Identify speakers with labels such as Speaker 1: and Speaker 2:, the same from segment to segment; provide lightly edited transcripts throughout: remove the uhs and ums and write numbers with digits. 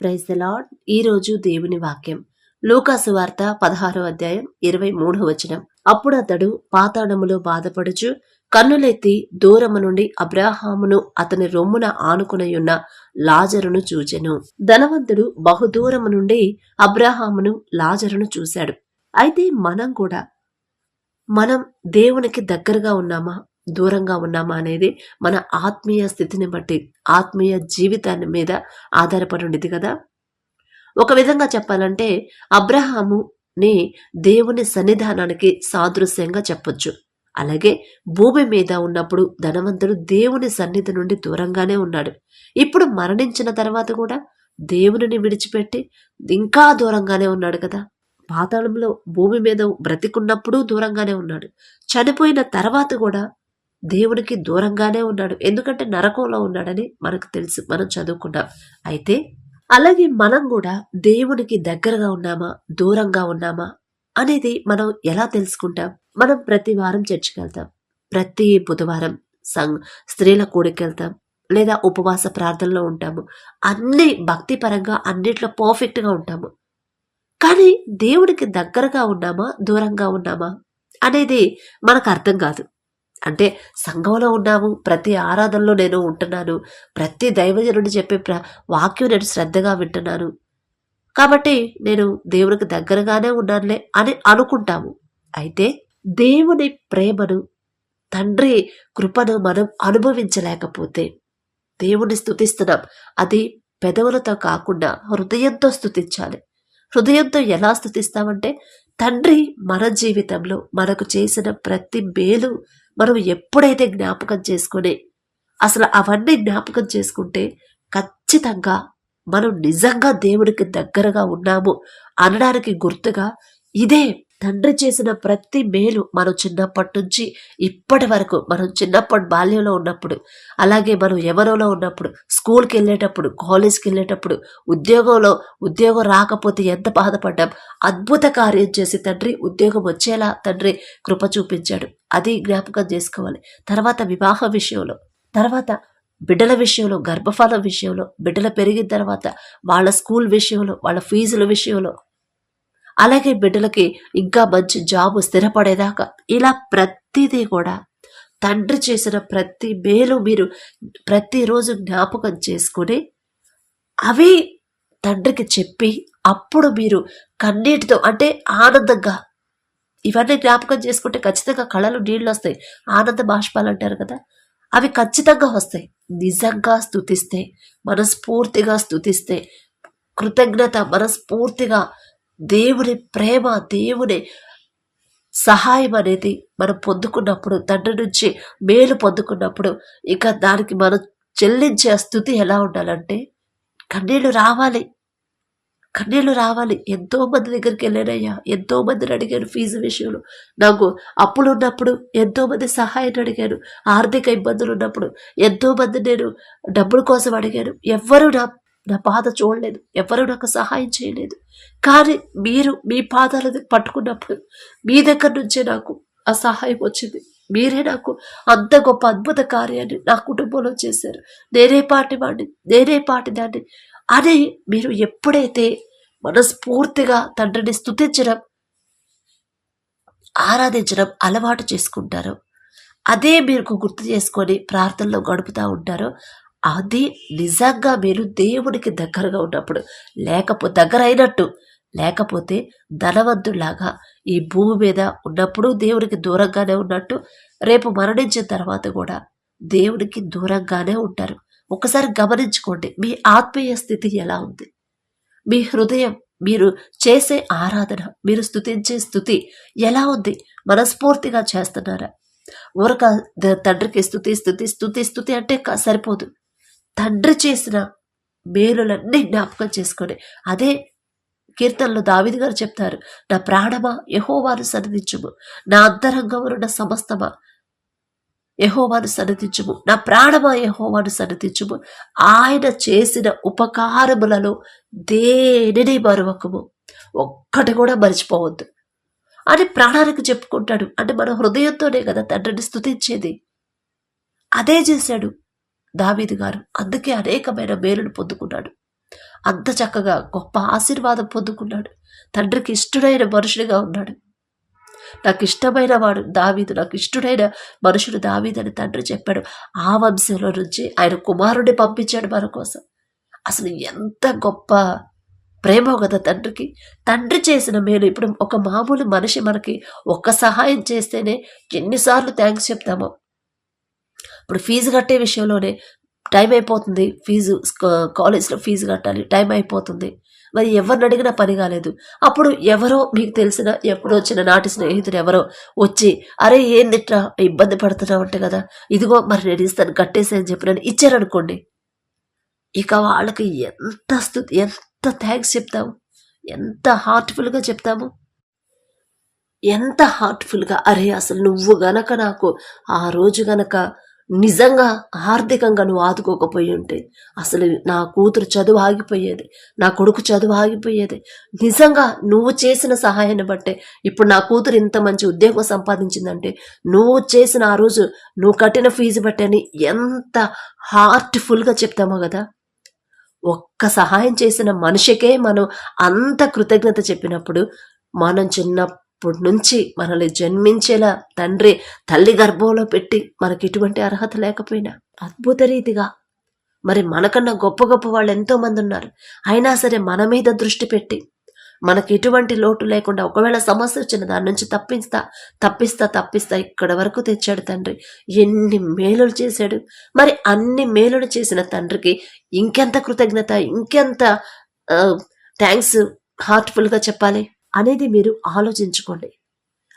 Speaker 1: Praise the lord. ఈరోజు దేవుని వాక్యం లూకాసు వార్త 16వ అధ్యాయం 23వ వచనం. అప్పుడు అతడు పాతాళములో బాధపడుచు కన్నులెత్తి దూరము నుండి అబ్రాహామును అతని రొమ్మున ఆనుకునియున్న లాజరును చూచెను. ధనవంతుడు బహుదూరము నుండి అబ్రాహామును లాజరును చూశాడు. అయితే మనం దేవునికి దగ్గరగా ఉన్నామా, దూరంగా ఉన్నామా అనేది మన ఆత్మీయ స్థితిని బట్టి, ఆత్మీయ జీవితాన్ని మీద ఆధారపడి ఉండేది కదా. ఒక విధంగా చెప్పాలంటే అబ్రహాముని దేవుని సన్నిధానానికి సాదృశ్యంగా చెప్పొచ్చు. అలాగే భూమి మీద ఉన్నప్పుడు ధనవంతుడు దేవుని సన్నిధి నుండి దూరంగానే ఉన్నాడు. ఇప్పుడు మరణించిన తర్వాత కూడా దేవునిని విడిచిపెట్టి ఇంకా దూరంగానే ఉన్నాడు కదా. పాతాళంలో భూమి మీద బ్రతికున్నప్పుడు దూరంగానే ఉన్నాడు, చనిపోయిన తర్వాత కూడా దేవునికి దూరంగానే ఉన్నాడు. ఎందుకంటే నరకంలో ఉన్నాడని మనకు తెలుసు, మనం చదువుకున్నాం. అయితే అలాగే మనం కూడా దేవునికి దగ్గరగా ఉన్నామా, దూరంగా ఉన్నామా అనేది మనం ఎలా తెలుసుకుంటాం? మనం ప్రతి వారం చర్చికి వెళ్తాం, ప్రతి బుధవారం స్త్రీల కూడికి వెళ్తాం, లేదా ఉపవాస ప్రార్థనలో ఉంటాము. అన్ని భక్తి పరంగా అన్నిట్లో పర్ఫెక్ట్గా ఉంటాము. కానీ దేవుడికి దగ్గరగా ఉన్నామా, దూరంగా ఉన్నామా అనేది మనకు అర్థం కాదు. అంటే సంఘంలో ఉన్నాము, ప్రతి ఆరాధనలో నేను ఉంటున్నాను, ప్రతి దైవజనుడు చెప్పే వాక్యం నేను శ్రద్ధగా వింటున్నాను, కాబట్టి నేను దేవునికి దగ్గరగానే ఉన్నానులే అని అనుకుంటాము. అయితే దేవుని ప్రేమను, తండ్రి కృపను మనం అనుభవించలేకపోతే దేవుని స్తుతిస్తున్నాం, అది పెదవులతో కాకుండా హృదయంతో స్తుతించాలి. హృదయంతో ఎలా స్తుతిస్తామంటే, తండ్రి మన జీవితంలో మనకు చేసిన ప్రతి మేలు మనం ఎప్పుడైతే జ్ఞాపకం చేసుకుని, అసలు అవన్నీ జ్ఞాపకం చేసుకుంటే ఖచ్చితంగా మనం నిజంగా దేవుడికి దగ్గరగా ఉన్నాము అనడానికి గుర్తుగా ఇదే. తండ్రి చేసిన ప్రతి మేలు మనం చిన్నప్పటి నుంచి ఇప్పటి వరకు, మనం చిన్నప్పటి బాల్యంలో ఉన్నప్పుడు, అలాగే మనం యవ్వనంలో ఉన్నప్పుడు, స్కూల్కి వెళ్ళేటప్పుడు, కాలేజ్కి వెళ్ళేటప్పుడు, ఉద్యోగం రాకపోతే ఎంత బాధపడ్డాం, అద్భుత కార్యం చేసి తండ్రి ఉద్యోగం వచ్చేలా తండ్రి కృప చూపించాడు, అది జ్ఞాపకం చేసుకోవాలి. తర్వాత వివాహ విషయంలో, తర్వాత బిడ్డల విషయంలో, గర్భఫలం విషయంలో, బిడ్డలు పెరిగిన తర్వాత వాళ్ళ స్కూల్ విషయంలో, వాళ్ళ ఫీజుల విషయంలో, అలాగే బిడ్డలకి ఇంకా మంచి జాబు స్థిరపడేదాకా, ఇలా ప్రతిదీ కూడా తండ్రి చేసిన ప్రతి మేలు మీరు ప్రతిరోజు జ్ఞాపకం చేసుకుని అవి తండ్రికి చెప్పి, అప్పుడు మీరు కన్నీటితో, అంటే ఆనందంగా ఇవన్నీ జ్ఞాపకం చేసుకుంటే ఖచ్చితంగా కళ్ళలో నీళ్ళు వస్తాయి. ఆనంద బాష్పాలు అంటారు కదా, అవి ఖచ్చితంగా వస్తాయి. నిజంగా స్తుతిస్తే, మనస్ఫూర్తిగా స్తుతిస్తే, కృతజ్ఞత మనస్ఫూర్తిగా, దేవుని ప్రేమ, దేవుని సహాయం అనేది మనం పొందుకున్నప్పుడు, తండ్రి నుంచి మేలు పొందుకున్నప్పుడు, ఇక దానికి మనం చెల్లించే స్థుతి ఎలా ఉండాలంటే కన్నీళ్లు రావాలి. ఎంతో మంది దగ్గరికి వెళ్ళానయ్యా, ఎంతో మందిని అడిగాను ఫీజు విషయంలో, నాకు అప్పులు ఉన్నప్పుడు ఎంతో మంది సహాయాన్ని అడిగాను, ఆర్థిక ఇబ్బందులు ఉన్నప్పుడు ఎంతో మంది నేను డబ్బుల కోసం అడిగాను. ఎవ్వరూ నా బాధ చూడలేదు, ఎవరు నాకు సహాయం చేయలేదు. కానీ మీరు మీ పాదాలను పట్టుకున్నప్పుడు మీ దగ్గర నుంచే నాకు ఆ సహాయం వచ్చింది. మీరే నాకు అంత గొప్ప అద్భుత కార్యాన్ని నా కుటుంబంలో చేశారు. నేనే పాటి దాన్ని అని మీరు ఎప్పుడైతే మనస్ఫూర్తిగా తండ్రిని స్తుతించడం, ఆరాధించడం అలవాటు చేసుకుంటారో, అదే మీరు గుర్తు చేసుకొని ప్రార్థనలో గడుపుతూ ఉంటారో, అది నిజంగా మీరు దేవునికి దగ్గరగా ఉన్నప్పుడు, దగ్గర అయినట్టు. లేకపోతే ధనవంతులాగా ఈ భూమి మీద ఉన్నప్పుడు దేవునికి దూరంగానే ఉన్నట్టు, రేపు మరణించిన తర్వాత కూడా దేవునికి దూరంగానే ఉంటారు. ఒకసారి గమనించుకోండి, మీ ఆత్మీయ స్థితి ఎలా ఉంది, మీ హృదయం, మీరు చేసే ఆరాధన, మీరు స్తుతించే స్థుతి ఎలా ఉంది, మనస్ఫూర్తిగా చేస్తున్నారా? ఊరక తండ్రికి స్థుతి అంటే సరిపోదు. తండ్రి చేసిన మేలులన్నీ జ్ఞాపకం చేసుకొని, అదే కీర్తనలో దావీదు గారు చెప్తారు, నా ప్రాణమా యెహోవాను సన్నిధించుము, నా అంతరంగమునున్న సమస్తమా యెహోవాను సన్నిధించుము, నా ప్రాణమా యెహోవాను సన్నిధించుము, ఆయన చేసిన ఉపకారములలో దేనిని మరువకము, ఒక్కటి కూడా మర్చిపోవద్దు అని ప్రాణానికి చెప్పుకుంటాడు. అంటే మన హృదయంతోనే కదా తండ్రిని స్తుతించేది. అదే చేశాడు దావీదు గారు, అందుకే అనేకమైన మేలును పొందుకున్నాడు. అంత చక్కగా గొప్ప ఆశీర్వాదం పొందుకున్నాడు. తండ్రికి ఇష్టడైన మనుషుడిగా ఉన్నాడు. నాకు ఇష్టమైన వాడు దావీదు, నాకు ఇష్టడైన మనుషుడు దావీదు అని తండ్రి చెప్పాడు. ఆ వంశంలో నుంచి ఆయన కుమారుడిని పంపించాడు మన కోసం. అసలు ఎంత గొప్ప ప్రేమ కదా తండ్రికి. తండ్రి చేసిన మేలు. ఇప్పుడు ఒక మామూలు మనిషి మనకి ఒక్క సహాయం చేస్తేనే ఎన్నిసార్లు థ్యాంక్స్ చెప్తామో. ఇప్పుడు ఫీజు కట్టే విషయంలోనే టైం అయిపోతుంది, కాలేజ్లో ఫీజు కట్టాలి, టైం అయిపోతుంది, మరి ఎవరిని అడిగినా పని కాలేదు. అప్పుడు ఎవరో మీకు తెలిసిన ఎప్పుడు వచ్చిన నాటి స్నేహితుడు ఎవరో వచ్చి, అరే ఏందిట్రా ఇబ్బంది పడుతున్నావు అంటే కదా, ఇదిగో మరి నేను ఇస్తాను కట్టేసి అని చెప్పి నన్ను ఇచ్చారనుకోండి, ఇక వాళ్ళకి ఎంత థ్యాంక్స్ చెప్తాము, ఎంత హార్ట్ఫుల్గా చెప్తాము, ఎంత హార్ట్ఫుల్గా. అరే అసలు నువ్వు గనక నాకు ఆ రోజు గనక నిజంగా ఆర్థికంగా నువ్వు ఆదుకోకపోయి ఉంటే అసలు నా కూతురు చదువు ఆగిపోయేది, నా కొడుకు చదువు ఆగిపోయేది. నిజంగా నువ్వు చేసిన సహాయాన్ని బట్టే ఇప్పుడు నా కూతురు ఇంత మంచి ఉద్యోగం సంపాదించిందంటే నువ్వు చేసిన ఆ రోజు నువ్వు కట్టిన ఫీజు బట్టి అని ఎంత హార్ట్ఫుల్గా చెప్తామో కదా. ఒక్క సహాయం చేసిన మనిషికే మనం అంత కృతజ్ఞత చెప్పినప్పుడు, మనం చిన్నప్పటి నుంచి మనల్ని జన్మించేలా తండ్రి తల్లి గర్భంలో పెట్టి మనకి ఇటువంటి అర్హత లేకపోయినా అద్భుత రీతిగా మరి మనకన్నా గొప్ప గొప్ప వాళ్ళు ఎంతో మంది ఉన్నారు. అయినా సరే మన మీద దృష్టి పెట్టి మనకి ఎటువంటి లోటు లేకుండా, ఒకవేళ సమస్య వచ్చిన దాని నుంచి తప్పిస్తా ఇక్కడ వరకు తెచ్చాడు తండ్రి. ఎన్ని మేలులు చేశాడు. మరి అన్ని మేలులు చేసిన తండ్రికి ఇంకెంత కృతజ్ఞత, ఇంకెంత థ్యాంక్స్ హార్ట్ఫుల్గా చెప్పాలి అనేది మీరు ఆలోచించుకోండి.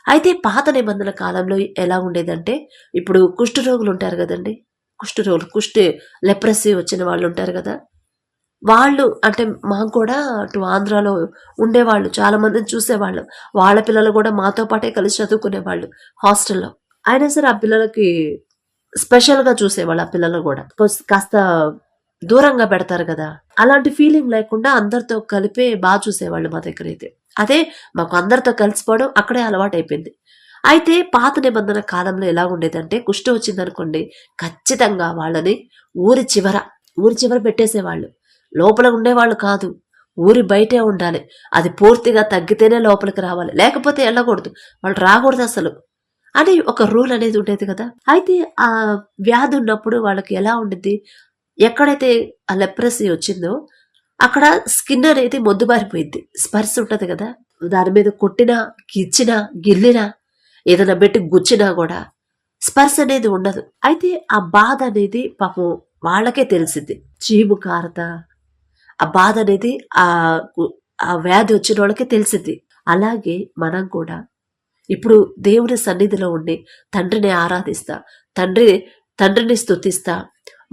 Speaker 1: అయితే పాత నిబంధనల కాలంలో ఎలా ఉండేదంటే, ఇప్పుడు కుష్ఠరోగులు ఉంటారు కదండి, లెప్రసీ వచ్చిన వాళ్ళు ఉంటారు కదా, వాళ్ళు అంటే మాకు కూడా అటు ఆంధ్రాలో ఉండేవాళ్ళు, చాలా మందిని చూసేవాళ్ళం. వాళ్ళ పిల్లలు కూడా మాతో పాటే కలిసి చదువుకునేవాళ్ళు హాస్టల్లో. అయినా సరే ఆ పిల్లలకి స్పెషల్గా చూసేవాళ్ళు. ఆ పిల్లలు కూడా కాస్త దూరంగా పెడతారు కదా, అలాంటి ఫీలింగ్ లేకుండా అందరితో కలిపే బాగా చూసేవాళ్ళు మా దగ్గర అయితే. అదే మాకు అందరితో కలిసిపోవడం అక్కడే అలవాటు అయిపోయింది. అయితే పాత నిబంధన కాలంలో ఎలా ఉండేదంటే, కుష్ఠం వచ్చిందనుకోండి ఖచ్చితంగా వాళ్ళని ఊరి చివర పెట్టేసేవాళ్ళు. లోపల ఉండేవాళ్ళు కాదు, ఊరి బయటే ఉండాలి. అది పూర్తిగా తగ్గితేనే లోపలికి రావాలి, లేకపోతే వెళ్ళకూడదు, వాళ్ళు రాకూడదు అసలు అని ఒక రూల్ అనేది ఉండేది కదా. అయితే ఆ వ్యాధి ఉన్నప్పుడు వాళ్ళకి ఎలా ఉండిద్ది, ఎక్కడైతే ఆ లెప్రసీ వచ్చిందో అక్కడ స్కిన్ అనేది మొద్దుబారిపోయింది. స్పర్శ ఉంటుంది కదా, దాని మీద కొట్టినా, గిచ్చినా, గిల్లినా, ఏదైనా పెట్టి గుచ్చినా కూడా స్పర్శ అనేది ఉండదు. అయితే ఆ బాధ అనేది పాపం వాళ్ళకే తెలిసింది. చీము కారత ఆ బాధ అనేది ఆ వ్యాధి వచ్చిన వాళ్ళకి తెలిసింది. అలాగే మనం కూడా ఇప్పుడు దేవుని సన్నిధిలో ఉండి తండ్రిని ఆరాధిస్తా, తండ్రిని స్తుతిస్తా,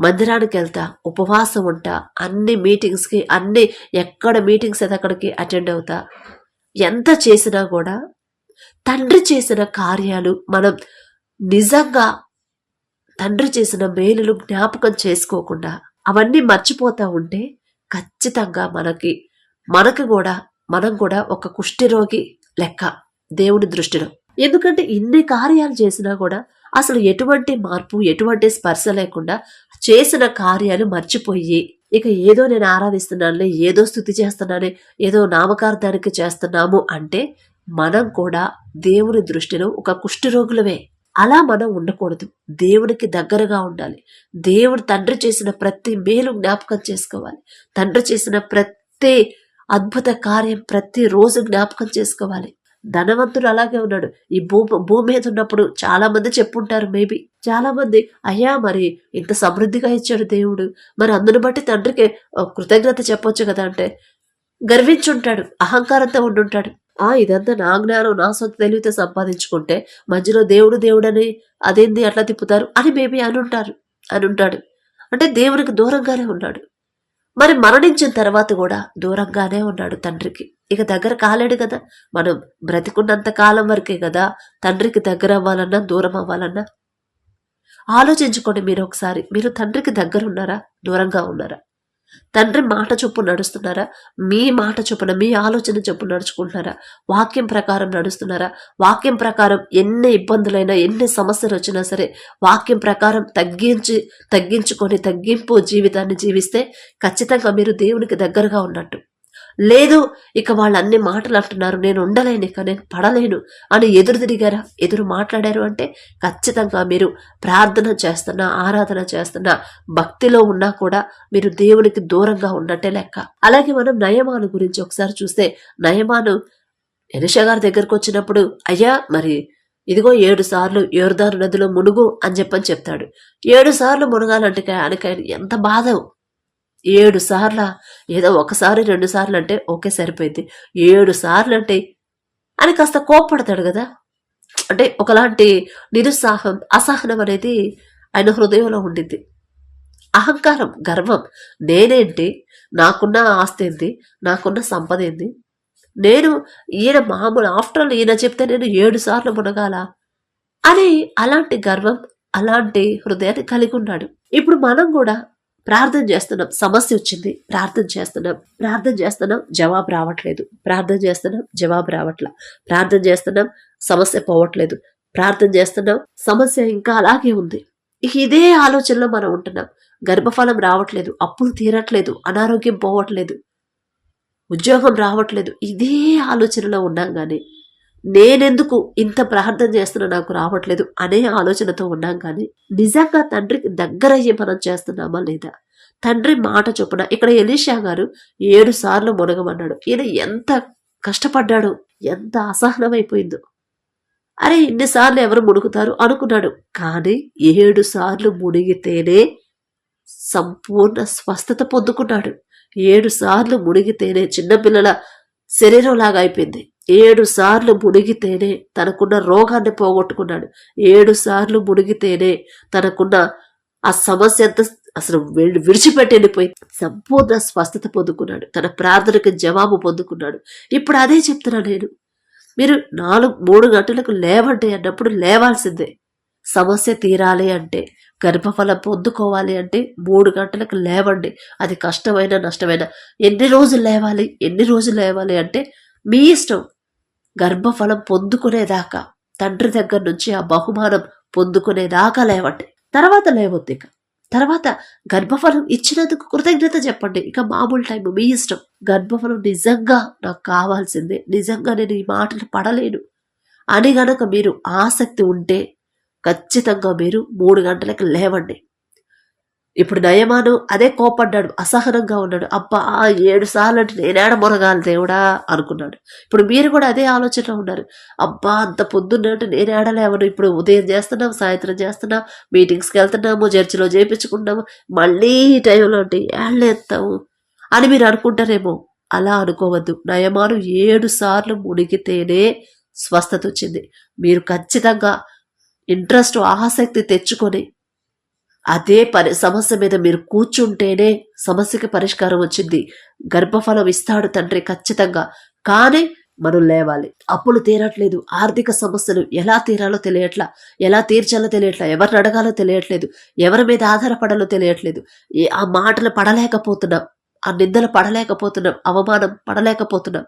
Speaker 1: మందిరానికి వెళ్తా, ఉపవాసం ఉంటా, అన్ని మీటింగ్స్కి, ఎక్కడ మీటింగ్స్ అయితే అక్కడికి అటెండ్ అవుతా. ఎంత చేసినా కూడా తండ్రి చేసిన కార్యాలు మనం నిజంగా తండ్రి చేసిన మేలులు జ్ఞాపకం చేసుకోకుండా అవన్నీ మర్చిపోతా ఉంటే ఖచ్చితంగా మనం కూడా ఒక కుష్ఠరోగి లెక్క దేవుడి దృష్టిలో. ఎందుకంటే ఇన్ని కార్యాలు చేసినా కూడా అసలు ఎటువంటి మార్పు, ఎటువంటి స్పర్శ లేకుండా చేసిన కార్యాలు మర్చిపోయి, ఇక ఏదో నేను ఆరాధిస్తున్నానులే, ఏదో స్తుతి చేస్తున్నానే, ఏదో నామకార్థానికి చేస్తున్నాము అంటే మనం కూడా దేవుని దృష్టిలో ఒక కుష్ఠరోగులమే. అలా మనం ఉండకూడదు. దేవునికి దగ్గరగా ఉండాలి. దేవుడు తండ్రి చేసిన ప్రతి మేలు జ్ఞాపకం చేసుకోవాలి. తండ్రి చేసిన ప్రతి అద్భుత కార్యం ప్రతి రోజు జ్ఞాపకం చేసుకోవాలి. ధనవంతుడు అలాగే ఉన్నాడు. ఈ భూమి మీద ఉన్నప్పుడు చాలా మంది చెప్పుంటారు, మేబీ చాలా మంది, అయ్యా మరి ఇంత సమృద్ధిగా ఇచ్చాడు దేవుడు, మరి అందును బట్టి తండ్రికి కృతజ్ఞత చెప్పొచ్చు కదా అంటే గర్వించుంటాడు, అహంకారంతో ఉండుంటాడు. ఇదంతా నా జ్ఞానం, నా సొంత తెలివితో సంపాదించుకుంటే మధ్యలో దేవుడని అదేంది అట్లా తిప్పుతారు అని మేబీ అనుంటాడు. అంటే దేవునికి దూరంగానే ఉన్నాడు. మరి మరణించిన తర్వాత కూడా దూరంగానే ఉన్నాడు తండ్రికి. ఇక దగ్గర కాలేడు కదా. మనం బ్రతికున్నంత కాలం వరకే కదా తండ్రికి దగ్గర అవ్వాలన్నా, దూరం అవ్వాలన్నా. ఆలోచించుకోండి మీరు ఒకసారి, మీరు తండ్రికి దగ్గర ఉన్నారా, దూరంగా ఉన్నారా? తండ్రి మాట చొప్పున నడుస్తున్నారా? మీ మాట చొప్పున, మీ ఆలోచన చొప్పున నడుచుకుంటున్నారా? వాక్యం ప్రకారం నడుస్తున్నారా? వాక్యం ప్రకారం ఎన్ని ఇబ్బందులైనా, ఎన్ని సమస్యలు వచ్చినా సరే వాక్యం ప్రకారం తగ్గించుకొని తగ్గింపు జీవితాన్ని జీవిస్తే ఖచ్చితంగా మీరు దేవునికి దగ్గరగా ఉన్నట్టు. లేదు, ఇక వాళ్ళు అన్ని మాటలు అంటున్నారు, నేను ఉండలేను, ఇక నేను పడలేను అని ఎదురు తిరిగారా, ఎదురు మాట్లాడారు అంటే ఖచ్చితంగా మీరు ప్రార్థన చేస్తున్నా, ఆరాధన చేస్తున్నా, భక్తిలో ఉన్నా కూడా మీరు దేవునికి దూరంగా ఉన్నట్టే లెక్క. అలాగే మనం నయమాను గురించి ఒకసారి చూస్తే, నయమాను ఎలీషా గారి దగ్గరకు వచ్చినప్పుడు, అయ్యా మరి ఇదిగో 7 సార్లు యోర్దాను నదిలో మునుగు అని చెప్తాడు. 7 సార్లు మునగాలంటే ఆయనకి ఎంత బాధ. 7 సార్ల, ఏదో 1 సారి 2 సార్లు అంటే ఓకే సరిపోయింది, 7 సార్లు అంటే అని కాస్త కోప్పడతాడు కదా. అంటే ఒకలాంటి నిరుత్సాహం, అసహనం అనేది ఆయన హృదయంలో ఉండింది. అహంకారం, గర్వం, నేనేంటి, నాకున్న ఆస్తి ఏంది, నాకున్న సంపద ఏంది, నేను ఈయన మామూలు ఆఫ్టర్ ఆల్ ఈయన చెప్తే నేను 7 సార్లు మునగాల అని అలాంటి గర్వం, అలాంటి హృదయాన్ని కలిగి ఉన్నాడు. ఇప్పుడు మనం కూడా ప్రార్థన చేస్తున్నాం, సమస్య వచ్చింది, ప్రార్థన చేస్తున్నాం జవాబు రావట్లేదు, ప్రార్థన చేస్తున్నాం సమస్య పోవట్లేదు, ప్రార్థన చేస్తున్నాం సమస్య ఇంకా అలాగే ఉంది. ఇదే ఆలోచనలో మనం ఉంటున్నాం. గర్భఫలం రావట్లేదు, అప్పులు తీరట్లేదు, అనారోగ్యం పోవట్లేదు, ఉద్యోగం రావట్లేదు, ఇదే ఆలోచనలో ఉన్నాం. కానీ నేనెందుకు ఇంత ప్రార్థన చేస్తున్నా నాకు రావట్లేదు అనే ఆలోచనతో ఉన్నాం. కానీ నిజంగా తండ్రికి దగ్గరయ్యి మనం చేస్తున్నామా లేదా? తండ్రి మాట చొప్పున ఇక్కడ ఎలీషా గారు 7 సార్లు మునగమన్నాడు. ఈయన ఎంత కష్టపడ్డాడు, ఎంత అసహనమైపోయిందో. అరే ఇన్నిసార్లు ఎవరు మునుగుతారు అనుకున్నాడు. కానీ 7 సార్లు మునిగితేనే సంపూర్ణ స్వస్థత పొందుకున్నాడు. 7 సార్లు మునిగితేనే చిన్నపిల్లల శరీరం లాగా అయిపోయింది. 7 సార్లు మునిగితేనే తనకున్న రోగాన్ని పోగొట్టుకున్నాడు. 7 సార్లు మునిగితేనే తనకున్న ఆ సమస్య అంతా అసలు విడిచిపెట్టి వెళ్ళిపోయి సంపూర్ణ స్వస్థత పొందుకున్నాడు. తన ప్రార్థనకు జవాబు పొందుకున్నాడు. ఇప్పుడు అదే చెప్తున్నా నేను, మీరు 3 గంటలకు లేవండి అన్నప్పుడు లేవాల్సిందే. సమస్య తీరాలి అంటే, గర్భఫలం పొందుకోవాలి అంటే 3 గంటలకు లేవండి. అది కష్టమైన నష్టమైన. ఎన్ని రోజులు లేవాలి అంటే మీ ఇష్టం. గర్భఫలం పొందుకునేదాకా, తండ్రి దగ్గర నుంచి ఆ బహుమానం పొందుకునేదాకా లేవండి. తర్వాత లేవద్దు. తర్వాత గర్భఫలం ఇచ్చినందుకు కృతజ్ఞత చెప్పండి. ఇక మామూలు టైం మీ ఇష్టం. గర్భఫలం నిజంగా నాకు కావాల్సిందే, నిజంగా నేను ఈ మాటలు పడలేను అని గనక మీరు ఆసక్తి ఉంటే ఖచ్చితంగా మీరు 3 గంటలకు లేవండి. ఇప్పుడు నయమాను అదే కోపడ్డాడు, అసహనంగా ఉన్నాడు. అబ్బా 7 సార్లు అంటే నేనేడ మునగాలి దేవుడా అనుకున్నాడు. ఇప్పుడు మీరు కూడా అదే ఆలోచనలో ఉన్నారు. అబ్బా అంత పొద్దున్నంటే నేనేడలేవను, ఇప్పుడు ఉదయం చేస్తున్నాం, సాయంత్రం చేస్తున్నాం, మీటింగ్స్కి వెళ్తున్నాము, చర్చిలో చేయించుకుంటాము, మళ్ళీ ఈ టైంలో అంటే ఏళ్ళేస్తాము అని మీరు అనుకుంటారేమో. అలా అనుకోవద్దు. నయమాను 7 సార్లు మునిగితేనే స్వస్థత వచ్చింది. మీరు ఖచ్చితంగా ఇంట్రెస్ట్, ఆసక్తి తెచ్చుకొని అదే సమస్య మీద మీరు కూర్చుంటేనే సమస్యకి పరిష్కారం వచ్చింది. గర్భఫలం ఇస్తాడు తండ్రి ఖచ్చితంగా. కానీ మనం లేవాలి. అప్పులు తీరట్లేదు, ఆర్థిక సమస్యలు ఎలా తీరాలో తెలియట్లా, ఎలా తీర్చాలో తెలియట్లా, ఎవరిని అడగాలో తెలియట్లేదు, ఎవరి మీద ఆధారపడాలో తెలియట్లేదు, ఆ మాటలు పడలేకపోతున్నాం, ఆ నిందలు పడలేకపోతున్నాం, అవమానం పడలేకపోతున్నాం.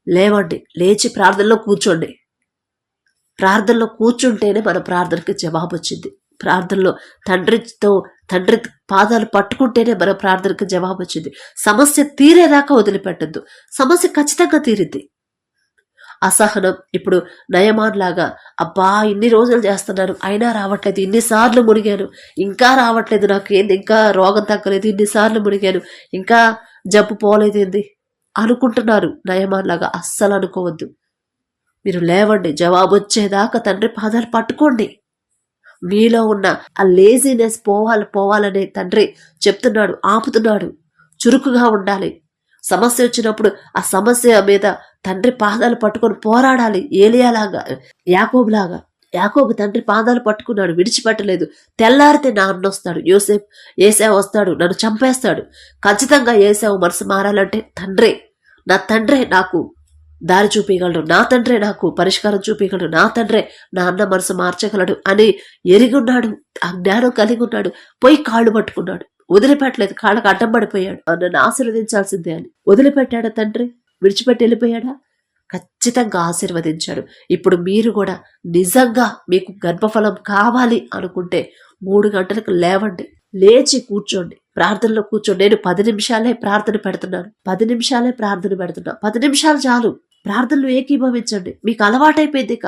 Speaker 1: లేవండి, లేచి ప్రార్థనలో కూర్చోండి. ప్రార్థనలో కూర్చుంటేనే మన ప్రార్థనకి జవాబు వచ్చింది. ప్రార్థనలో తండ్రి పాదాలు పట్టుకుంటేనే మన ప్రార్థనకు జవాబు వచ్చింది. సమస్య తీరేదాకా వదిలిపెట్టద్దు. సమస్య ఖచ్చితంగా తీరిద్ది. అసహనం, ఇప్పుడు నయమాన్ లాగా అబ్బా ఇన్ని రోజులు చేస్తున్నాను అయినా రావట్లేదు, ఇన్నిసార్లు మునిగాను ఇంకా రావట్లేదు, నాకు ఏంది ఇంకా రోగం తగ్గలేదు, ఇన్నిసార్లు మునిగాను ఇంకా జబ్బు పోలేదు ఏంది అనుకుంటున్నారు. నయమాన్ లాగా అస్సలు అనుకోవద్దు. మీరు లేవండి, జవాబు వచ్చేదాకా తండ్రి పాదాలు పట్టుకోండి. మీలో ఉన్న ఆ లేజినెస్ పోవాలనే తండ్రి చెప్తున్నాడు, ఆపుతున్నాడు. చురుకుగా ఉండాలి. సమస్య వచ్చినప్పుడు ఆ సమస్య మీద తండ్రి పాదాలు పట్టుకొని పోరాడాలి. ఏలియాలాగా, యాకోబు తండ్రి పాదాలు పట్టుకున్నాడు, విడిచిపెట్టలేదు. తెల్లారితే నా అన్న వస్తాడు, ఏసావు వస్తాడు, నన్ను చంపేస్తాడు. ఖచ్చితంగా ఏసావు మనసు మారాలంటే నా తండ్రే నాకు దారి చూపించగలడు, నా తండ్రే నాకు పరిష్కారం చూపించగలడు, నా తండ్రే నా అన్న మనసు మార్చగలడు అని ఎరిగి ఉన్నాడు. ఆ జ్ఞానం కలిగి ఉన్నాడు. పోయి కాళ్ళు పట్టుకున్నాడు. వదిలిపెట్టలేదు, కాళ్ళకు అడ్డం పడిపోయాడు. నన్ను ఆశీర్వదించాల్సిందే అని వదిలిపెట్టాడా తండ్రి? విడిచిపెట్టి వెళ్ళిపోయాడా? ఖచ్చితంగా ఆశీర్వదించాడు. ఇప్పుడు మీరు కూడా నిజంగా మీకు గర్భఫలం కావాలి అనుకుంటే 3 గంటలకు లేవండి, లేచి కూర్చోండి, ప్రార్థనలో కూర్చోండి. నేను 10 నిమిషాలే ప్రార్థన పెడుతున్నాను, 10 నిమిషాలే ప్రార్థన పెడుతున్నా, 10 నిమిషాలు చాలు. ప్రార్థనలు ఏకీభవించండి. మీకు అలవాటైపోయింది, ఇక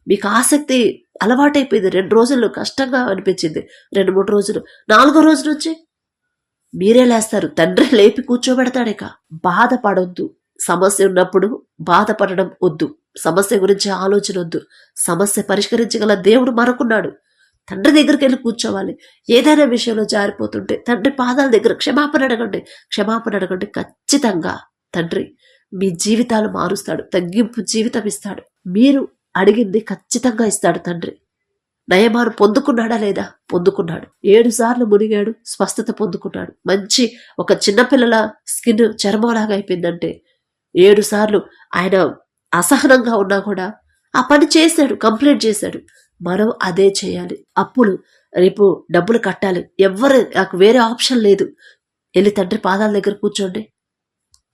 Speaker 1: మీకు ఆసక్తి అలవాటైపోయింది. 2 రోజుల్లో కష్టంగా అనిపించింది, 2-3 రోజులు, 4వ రోజు నుంచి మీరే లేస్తారు. తండ్రి లేపి కూర్చోబెడతాడు. ఇక బాధపడొద్దు. సమస్య ఉన్నప్పుడు బాధపడడం వద్దు, సమస్య గురించి ఆలోచన వద్దు. సమస్య పరిష్కరించగల దేవుడు మనకున్నాడు. తండ్రి దగ్గరికి వెళ్ళి కూర్చోవాలి. ఏదైనా విషయంలో జారిపోతుంటే తండ్రి పాదాల దగ్గర క్షమాపణ అడగండి. ఖచ్చితంగా తండ్రి మీ జీవితాలు మారుస్తాడు, తగ్గింపు జీవితం ఇస్తాడు. మీరు అడిగింది ఖచ్చితంగా ఇస్తాడు తండ్రి. నయమాను పొందుకున్నాడా లేదా? పొందుకున్నాడు. 7 సార్లు మునిగాడు, స్వస్థత పొందుకున్నాడు. మంచి ఒక చిన్నపిల్లల స్కిన్ చర్మంలాగా అయిపోయిందంటే 7 సార్లు ఆయన అసహనంగా ఉన్నా కూడా ఆ పని చేశాడు, కంప్లీట్ చేశాడు. మనం అదే చేయాలి. అప్పులు రేపు డబ్బులు కట్టాలి, నాకు వేరే ఆప్షన్ లేదు. వెళ్ళి తండ్రి పాదాల దగ్గర కూర్చోండి.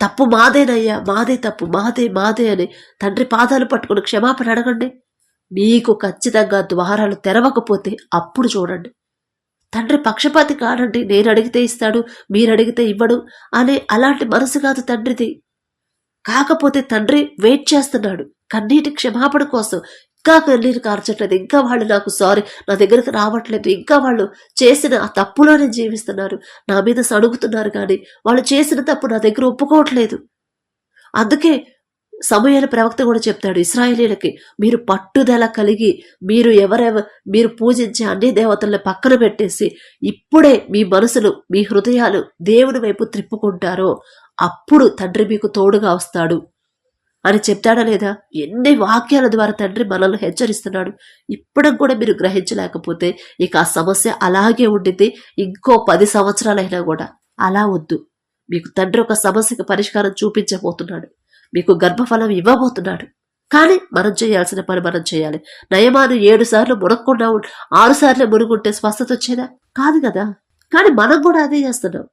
Speaker 1: తప్పు మాదేనయ్యా, మాదే తప్పు, మాదే అని తండ్రి పాదాలు పట్టుకుని క్షమాపణ అడగండి. మీకు ఖచ్చితంగా ద్వారాలు తెరవకపోతే అప్పుడు చూడండి. తండ్రి పక్షపాతి కాడండి. నేను అడిగితే ఇస్తాడు, మీరు అడిగితే ఇవ్వడు అనే అలాంటి మనసు కాదు తండ్రిది. కాకపోతే తండ్రి వెయిట్ చేస్తున్నాడు కన్నీటి క్షమాపణ కోసం. ఇంకా కన్నీరు కార్చట్లేదు, ఇంకా వాళ్ళు నాకు సారీ, నా దగ్గరకు రావట్లేదు, ఇంకా వాళ్ళు చేసిన ఆ తప్పులోనే జీవిస్తున్నారు, నా మీద సణుగుతున్నారు, కానీ వాళ్ళు చేసిన తప్పు నా దగ్గర ఒప్పుకోవట్లేదు. అందుకే సమూయేలు ప్రవక్త కూడా చెప్తాడు ఇశ్రాయేలీయులకి, మీరు పట్టుదల కలిగి మీరు పూజించే అన్ని దేవతల్ని పక్కన పెట్టేసి ఇప్పుడే మీ మనసులు, మీ హృదయాలు దేవుని వైపు త్రిప్పుకుంటారో అప్పుడు తండ్రి మీకు తోడుగా వస్తాడు అని చెప్తాడా లేదా? ఎన్ని వాక్యాల ద్వారా తండ్రి మనల్ని హెచ్చరిస్తున్నాడు. ఇప్పటికి కూడా మీరు గ్రహించలేకపోతే ఇక ఆ సమస్య అలాగే ఉండింది. ఇంకో 10 సంవత్సరాలైనా కూడా అలా వద్దు. మీకు తండ్రి ఒక సమస్యకు పరిష్కారం చూపించబోతున్నాడు, మీకు గర్భఫలం ఇవ్వబోతున్నాడు. కానీ మనం చేయాల్సిన పని మనం చేయాలి. నయమాను 7 సార్లు మునక్కుండా 6 సార్లే మునుగుంటే స్వస్థత వచ్చేదా? కాదు కదా. కానీ మనం కూడా అదే చేస్తున్నాం.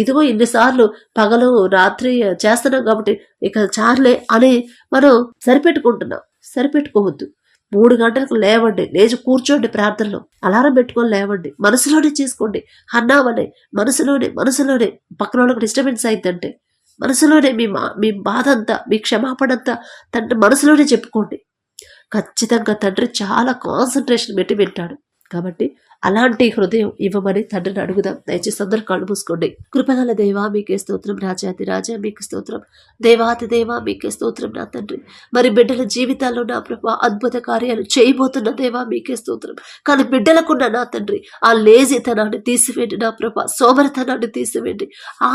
Speaker 1: ఇదిగో ఇన్నిసార్లు పగలు రాత్రి చేస్తున్నాం కాబట్టి ఇక చార్లే అని మనం సరిపెట్టుకోవద్దు. 3 గంటలకు లేవండి, లేచి కూర్చోండి, ప్రార్థనలో అలారం పెట్టుకొని లేవండి, మనసులోనే చేసుకోండి. అన్నామనే మనసులోనే పక్కన వాళ్ళకి డిస్టర్బెన్స్ అయిందంటే మనసులోనే మీ బాధ అంతా, మీ క్షమాపణ అంతా తండ్రి మనసులోనే చెప్పుకోండి. ఖచ్చితంగా తండ్రి చాలా కాన్సన్ట్రేషన్ పెట్టి వింటాడు. కాబట్టి అలాంటి హృదయం ఇవ్వమని తండ్రిని అడుగుదాం. దయచేసి అందరూ కళ్ళు మూసుకోండి. కృపగల దేవా మీకే స్తోత్రం, రాజాతి రాజా మీకు స్తోత్రం, దేవాతి దేవా మీకే స్తోత్రం నా తండ్రి. మరి బిడ్డల జీవితాల్లో నా ప్రభా అద్భుత కార్యాలు చేయబోతున్న దేవా మీకే స్తోత్రం. కానీ బిడ్డలకున్న నా తండ్రి ఆ లేజితనాన్ని తీసివేయండి నా ప్రభా, సోమరితనాన్ని తీసివేయండి.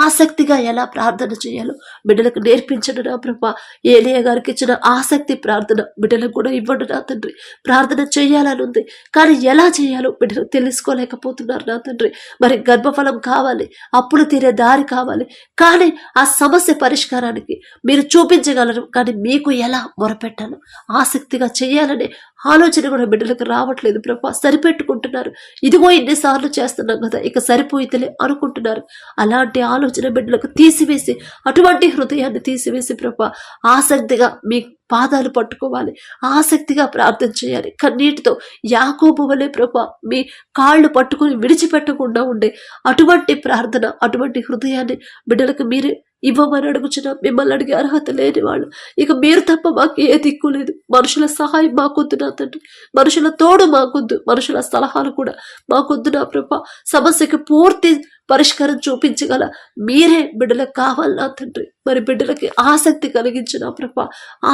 Speaker 1: ఆసక్తిగా ఎలా ప్రార్థన చేయాలో బిడ్డలకు నేర్పించండి నా ప్రభా. ఏలియా గారికి ఇచ్చిన ఆసక్తి ప్రార్థన బిడ్డలకు కూడా ఇవ్వండి నా తండ్రి. ప్రార్థన చేయాలని ఉంది, కానీ ఎలా చేయాలో బిడ్డలు తెలుసుకోలేకపోతున్నారు నా తండ్రి. మరి గర్భఫలం కావాలి, అప్పులు తీరే దారి కావాలి, కానీ ఆ సమస్య పరిష్కారానికి మీరు చూపించగలరు. కానీ మీకు ఎలా మొరపెట్టాలో ఆసక్తిగా చేయాలనే ఆలోచన కూడా బిడ్డలకు రావట్లేదు ప్రభా. సరిపెట్టుకుంటున్నారు, ఇదిగో ఇన్నిసార్లు చేస్తున్నాం కదా ఇక సరిపోయితలే అనుకుంటున్నారు. అలాంటి ఆలోచన బిడ్డలకు తీసివేసి, అటువంటి హృదయాన్ని తీసివేసి ప్రభా ఆసక్తిగా మీ పాదాలు పట్టుకోవాలి, ఆసక్తిగా ప్రార్థన చేయాలి. కన్నీటితో యాకోబు వలె ప్రభా మీ కాళ్ళు పట్టుకొని విడిచిపెట్టకుండా ఉండే అటువంటి ప్రార్థన, అటువంటి హృదయాన్ని బిడ్డలకు మీరే ఇవ్వమని అడుగుచున్నా. మిమ్మల్ని అడిగే అర్హత లేని వాళ్ళు ఇక మీరు తప్ప మాకు ఏ దిక్కు లేదు. మనుషుల సహాయం మాకొద్దు నా తండ్రి, మనుషుల తోడు మాకొద్దు, మనుషుల సలహాలు కూడా మాకొద్దు నా ప్రభా. సమస్యకి పూర్తి పరిష్కారం చూపించగల మీరే బిడ్డలకు కావాలి నా తండ్రి. మరి బిడ్డలకి ఆసక్తి కలిగించిన ప్రభా,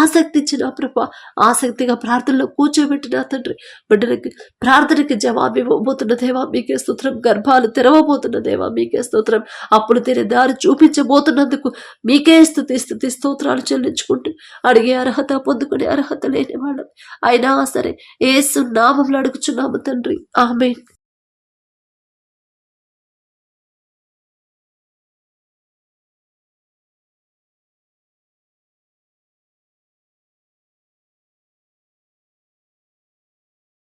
Speaker 1: ఆసక్తి ఇచ్చిన ప్రభా, ఆసక్తిగా ప్రార్థనలో కూర్చోబెట్టిన తండ్రి. బిడ్డలకి ప్రార్థనకి జవాబు ఇవ్వబోతున్న దేవా మీకే స్తోత్రం, గర్భాలు తెరవబోతున్న దేవా మీకే స్తోత్రం, అప్పుడు తీరే దారి చూపించబోతున్నందుకు మీకే స్తుతి స్తోత్రాలు చెల్లించుకుంటూ అడిగే అర్హత, పొందుకునే అర్హత లేని వాళ్ళం అయినా సరే యేసు నామములో అడుగుచున్నాము తండ్రి. ఆమేన్.